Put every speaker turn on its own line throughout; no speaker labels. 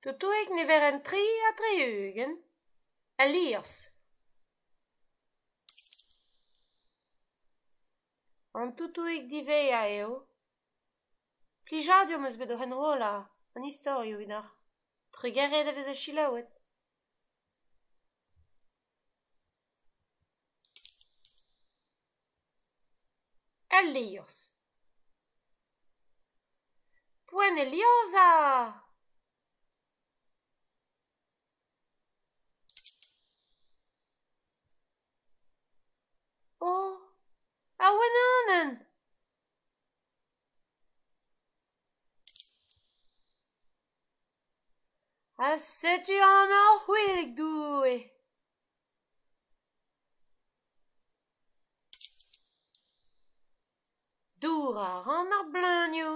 Tutuik ne veren 3 a 3 ugen. Elias. An tutuik divea eo. Plijadium eus bet o henrola. An historio vinar. Trugerret a vez a chilaouet. Elias. Poen Eliasa! Oh, a wenanen! A setu an ar c'hwelig doue. Dour a ran ar bleunio.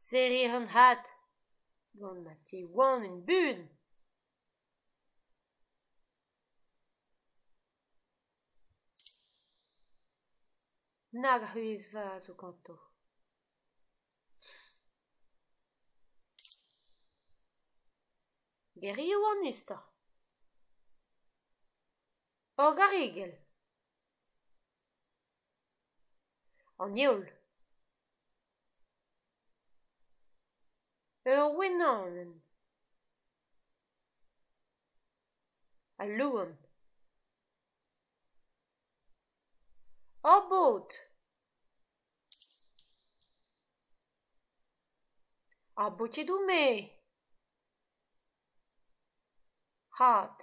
Serir an hat. Gant ma ti oan en bun. Nag a c'huez va zo kanto. Gerioù an istor. O garigel. An yeol. Ur wenanen. A louan. O bod. A boutedou me. Hat.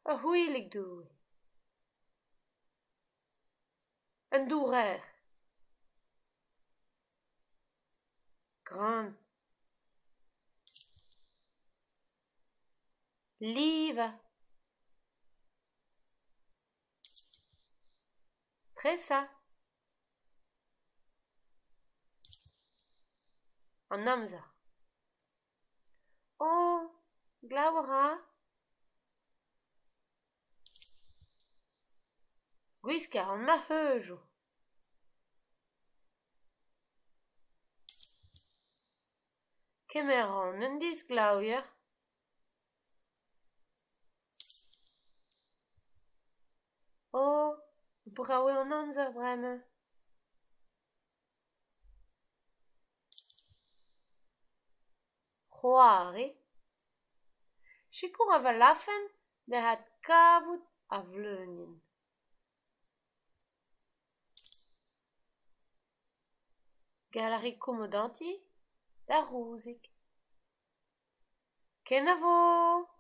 A c'hwelig doue. Un dourer. Gran. Liva. Tresa. An amzer. Oh, glav a ra. Gwiskar an ma heujo. Kemer an un diz glaouier. Oh, braoue an amzer bremañ. C'hoari. Sikour a va lafen da hat kavout a vleunien. Galari komodanti da rouzik. Ken a vo!